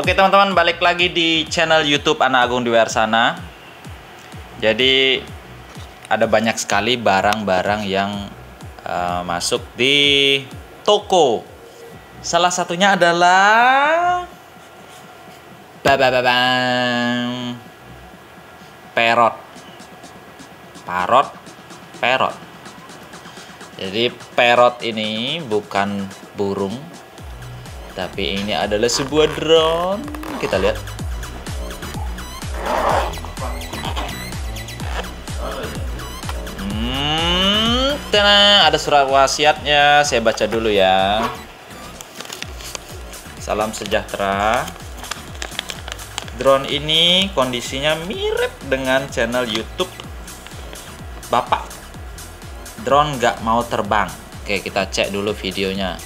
Oke teman-teman, balik lagi di channel YouTube Anak Agung Diwearsana. Jadi ada banyak sekali barang-barang yang masuk di toko. Salah satunya adalah perot. Perot. Jadi perot ini bukan burung, tapi ini adalah sebuah drone. Kita lihat. Ada surat wasiatnya. Saya baca dulu ya. Salam sejahtera. Drone ini kondisinya mirip dengan channel YouTube Bapak. Drone nggak mau terbang. Oke, kita cek dulu videonya.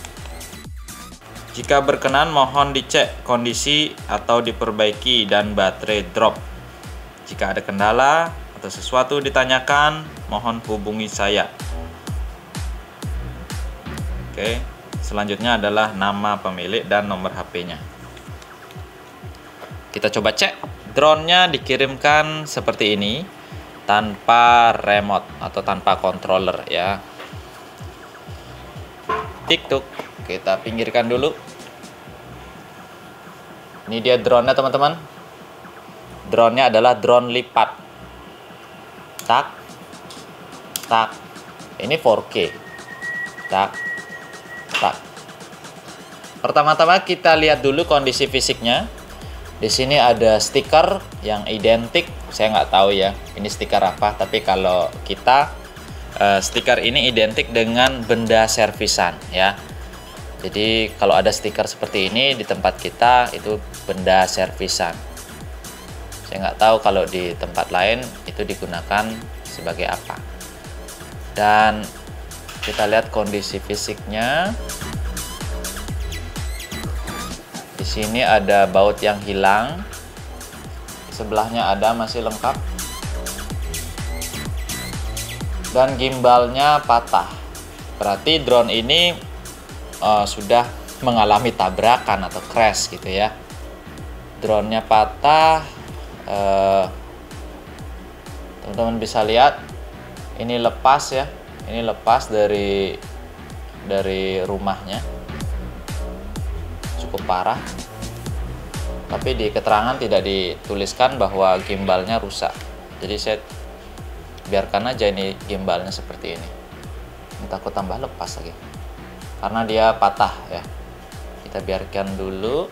Jika berkenan, mohon dicek kondisi atau diperbaiki dan baterai drop. Jika ada kendala atau sesuatu ditanyakan, mohon hubungi saya. Oke, selanjutnya adalah nama pemilik dan nomor HP-nya. Kita coba cek. Drone-nya dikirimkan seperti ini, tanpa remote atau tanpa controller ya. TikTok. Kita pinggirkan dulu. Ini dia drone-nya teman-teman. Drone-nya adalah drone lipat. Tak. Tak. Ini 4K. Tak. Tak. Pertama-tama kita lihat dulu kondisi fisiknya. Di sini ada stiker yang identik. Saya nggak tahu ya, ini stiker apa. Tapi kalau kita stiker ini identik dengan benda servisan ya. Jadi kalau ada stiker seperti ini di tempat kita, itu benda servisan. Saya nggak tahu kalau di tempat lain itu digunakan sebagai apa. Dan kita lihat kondisi fisiknya. Di sini ada baut yang hilang. Sebelahnya ada, masih lengkap. Dan gimbalnya patah. Berarti drone ini sudah mengalami tabrakan atau crash gitu ya. Drone-nya patah. Teman-teman bisa lihat ini lepas ya. Ini lepas dari rumahnya. Cukup parah. Tapi di keterangan tidak dituliskan bahwa gimbalnya rusak. Jadi saya biarkan aja ini gimbalnya seperti ini. Takut tambah lepas lagi. Karena dia patah ya. Kita biarkan dulu.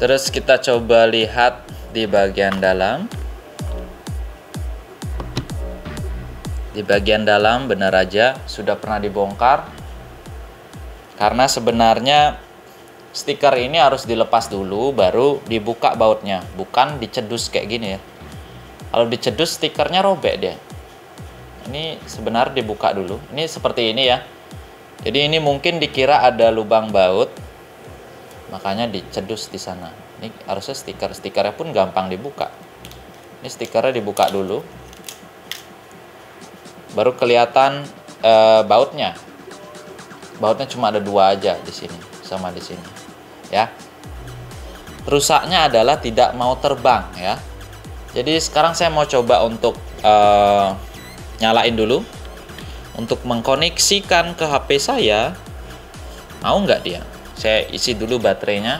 Terus kita coba lihat di bagian dalam. Di bagian dalam benar aja sudah pernah dibongkar. Karena sebenarnya stiker ini harus dilepas dulu baru dibuka bautnya, bukan dicedus kayak gini ya. Kalau dicedus stikernya robek dia. Ini sebenarnya dibuka dulu. Ini seperti ini ya. Jadi ini mungkin dikira ada lubang baut, makanya dicedus di sana. Ini harusnya stikernya pun gampang dibuka. Ini stikernya dibuka dulu, baru kelihatan bautnya. Bautnya cuma ada 2 aja di sini, sama di sini, ya. Rusaknya adalah tidak mau terbang ya. Jadi sekarang saya mau coba untuk nyalain dulu untuk mengkoneksikan ke HP saya. Mau nggak dia? Saya isi dulu baterainya.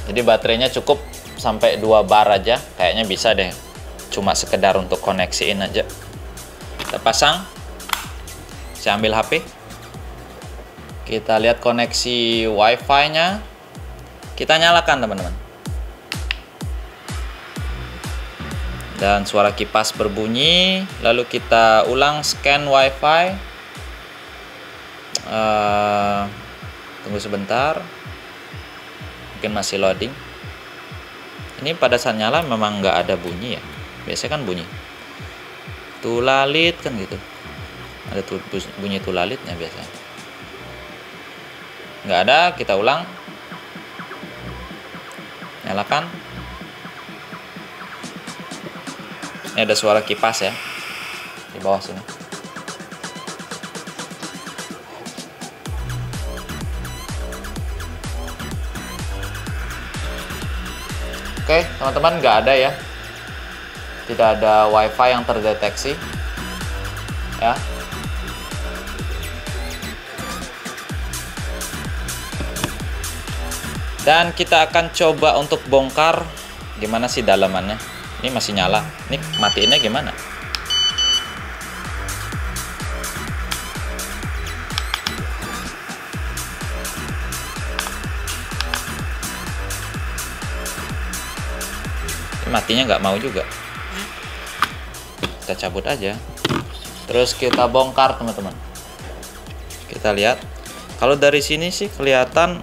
Jadi baterainya cukup sampai 2 bar aja. Kayaknya bisa deh. Cuma sekedar untuk koneksiin aja. Kita pasang. Saya ambil HP. Kita lihat koneksi WiFi-nya. Kita nyalakan teman-teman. Dan suara kipas berbunyi. Lalu kita ulang scan WiFi. Tunggu sebentar. Mungkin masih loading. Ini pada saat nyala memang nggak ada bunyi ya. Biasanya kan bunyi tulalit kan gitu. Ada bunyi tulalitnya biasanya. Nggak ada, kita ulang. Nyalakan. Ini ada suara kipas ya di bawah sini. Oke, teman-teman, nggak ada ya. Tidak ada WiFi yang terdeteksi. Ya. Dan kita akan coba untuk bongkar gimana sih dalamannya. Ini masih nyala. Ini matiinnya gimana? Matinya nggak mau juga. Kita cabut aja. Terus kita bongkar, teman-teman. Kita lihat. Kalau dari sini sih kelihatan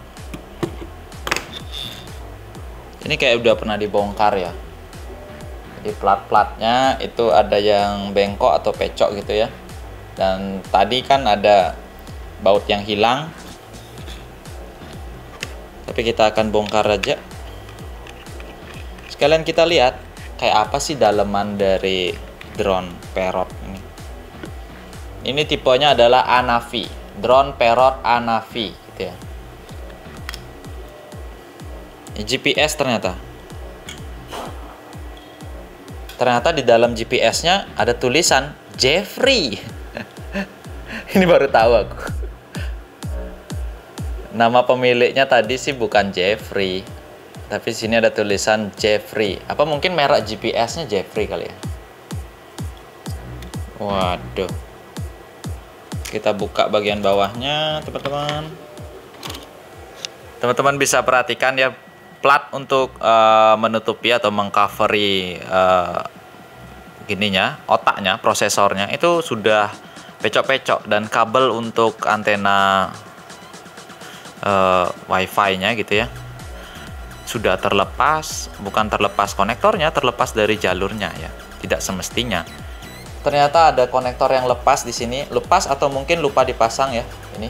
ini kayak udah pernah dibongkar ya. Jadi plat-platnya itu ada yang bengkok atau pecok gitu ya. Dan tadi kan ada baut yang hilang. Tapi kita akan bongkar aja. Sekalian kita lihat kayak apa sih daleman dari drone Parrot ini. Ini tipenya adalah Anafi, drone Parrot Anafi gitu ya. Ini GPS ternyata. Ternyata di dalam GPS-nya ada tulisan Jeffrey. Ini baru tahu aku. Nama pemiliknya tadi sih bukan Jeffrey. Tapi sini ada tulisan Jeffrey. Apa mungkin merek GPS-nya Jeffrey kali ya? Waduh. Kita buka bagian bawahnya, teman-teman. Teman-teman bisa perhatikan ya, plat untuk menutupi atau mengcovery gininya, otaknya, prosesornya itu sudah pecok-pecok, dan kabel untuk antena WiFi-nya gitu ya. Sudah terlepas, bukan terlepas konektornya, terlepas dari jalurnya ya. Tidak semestinya. Ternyata ada konektor yang lepas di sini, lepas atau mungkin lupa dipasang ya. Ini.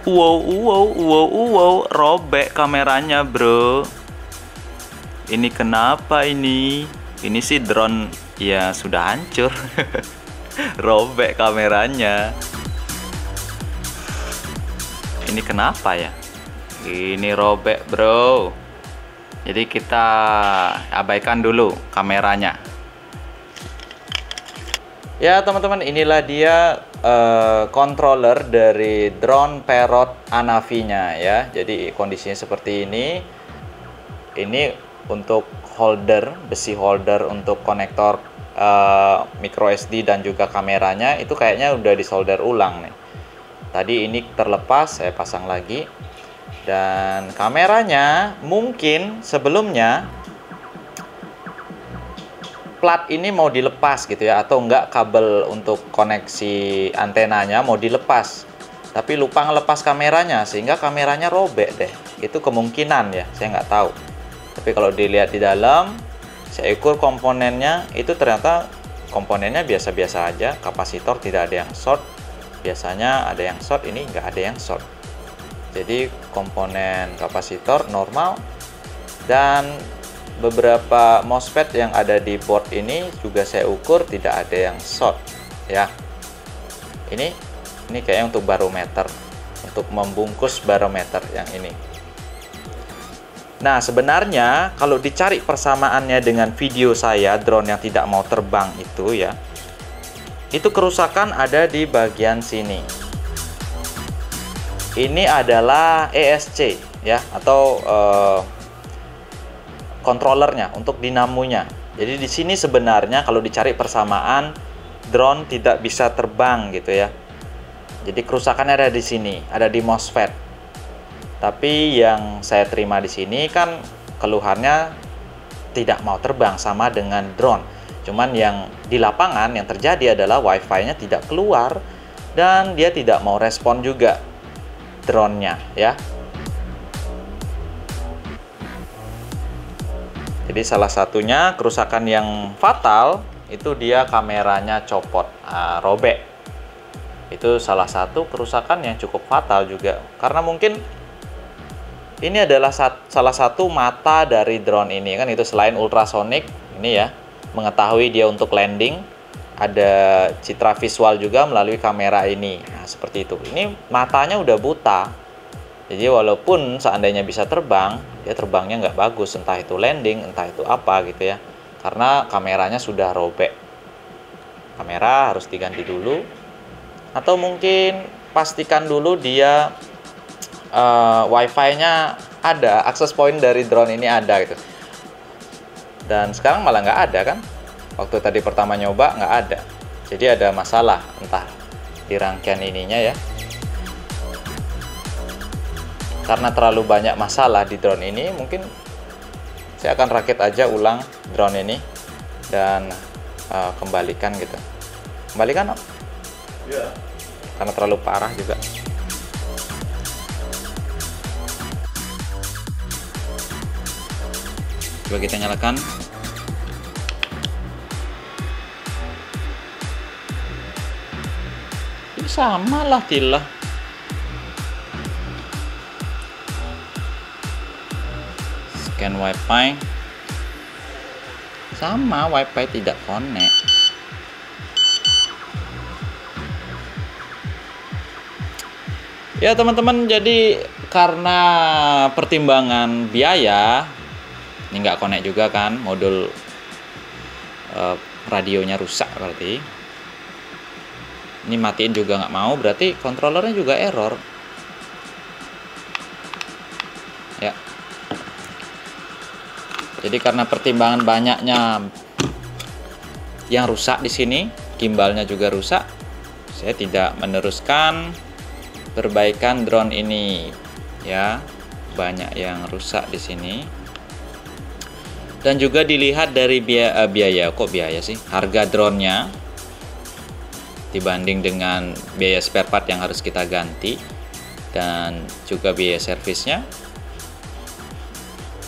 Wow, robek kameranya, bro. Ini kenapa ini? Ini sih drone ya sudah hancur. Robek kameranya. Ini kenapa ya? Ini robek, bro. Jadi kita abaikan dulu kameranya. Ya teman-teman, inilah dia controller dari drone Parrot Anafi-nya ya. Jadi kondisinya seperti ini. Ini untuk holder, besi holder untuk konektor micro SD dan juga kameranya itu kayaknya udah disolder ulang nih. Tadi ini terlepas, saya pasang lagi. Dan kameranya mungkin sebelumnya plat ini mau dilepas gitu ya, atau enggak kabel untuk koneksi antenanya mau dilepas, tapi lupa ngelepas kameranya sehingga kameranya robek deh. Itu kemungkinan ya, saya nggak tahu. Tapi kalau dilihat di dalam, saya ukur komponennya, itu ternyata komponennya biasa-biasa aja. Kapasitor tidak ada yang short, biasanya ada yang short, ini nggak ada yang short. Jadi komponen kapasitor normal, dan beberapa MOSFET yang ada di board ini juga saya ukur tidak ada yang short ya. Ini kayaknya untuk barometer, untuk membungkus barometer yang ini. Nah sebenarnya kalau dicari persamaannya dengan video saya drone yang tidak mau terbang itu ya, itu kerusakan ada di bagian sini. Ini adalah ESC ya, atau controllernya untuk dinamonya. Jadi di sini sebenarnya kalau dicari persamaan, drone tidak bisa terbang gitu ya. Jadi kerusakannya ada di sini, ada di MOSFET. Tapi yang saya terima di sini kan keluhannya tidak mau terbang sama dengan drone. Cuman yang di lapangan yang terjadi adalah WiFi-nya tidak keluar dan dia tidak mau respon juga drone-nya ya. Jadi salah satunya kerusakan yang fatal itu dia kameranya copot, robek. Itu salah satu kerusakan yang cukup fatal juga, karena mungkin ini adalah salah satu mata dari drone ini kan, itu selain ultrasonic ini ya, mengetahui dia untuk landing, ada citra visual juga melalui kamera ini. Nah seperti itu. Ini matanya udah buta Jadi walaupun seandainya bisa terbang, ya terbangnya nggak bagus, entah itu landing, entah itu apa gitu ya, karena kameranya sudah robek. Kamera harus diganti dulu, atau mungkin pastikan dulu dia wifi-nya ada, akses point dari drone ini ada gitu. Dan sekarang malah nggak ada kan, waktu tadi pertama nyoba nggak ada. Jadi ada masalah entah di rangkaian ininya ya, karena terlalu banyak masalah di drone ini. Mungkin saya akan rakit aja ulang drone ini dan kembalikan gitu. Kembalikan ya, karena terlalu parah juga. Coba kita nyalakan. Ini sama lah tilah. Scan wifi. Sama, wifi tidak connect. Ya teman-teman, jadi karena pertimbangan biaya, ini nggak connect juga kan, modul radionya rusak berarti. Ini matiin juga nggak mau, berarti kontrolernya juga error. Ya. Jadi karena pertimbangan banyaknya yang rusak di sini, gimbalnya juga rusak, saya tidak meneruskan perbaikan drone ini. Ya, banyak yang rusak di sini. Dan juga dilihat dari biaya sih, harga drone-nya dibanding dengan biaya spare part yang harus kita ganti dan juga biaya servisnya,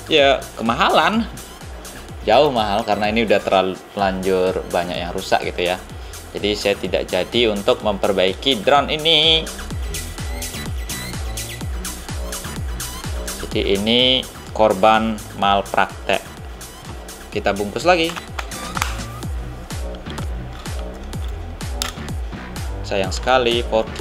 ya kemahalan, jauh mahal karena ini udah terlanjur banyak yang rusak gitu ya. Jadi saya tidak jadi untuk memperbaiki drone ini. Jadi ini korban malpraktek. Kita bungkus lagi. Sayang sekali 4K.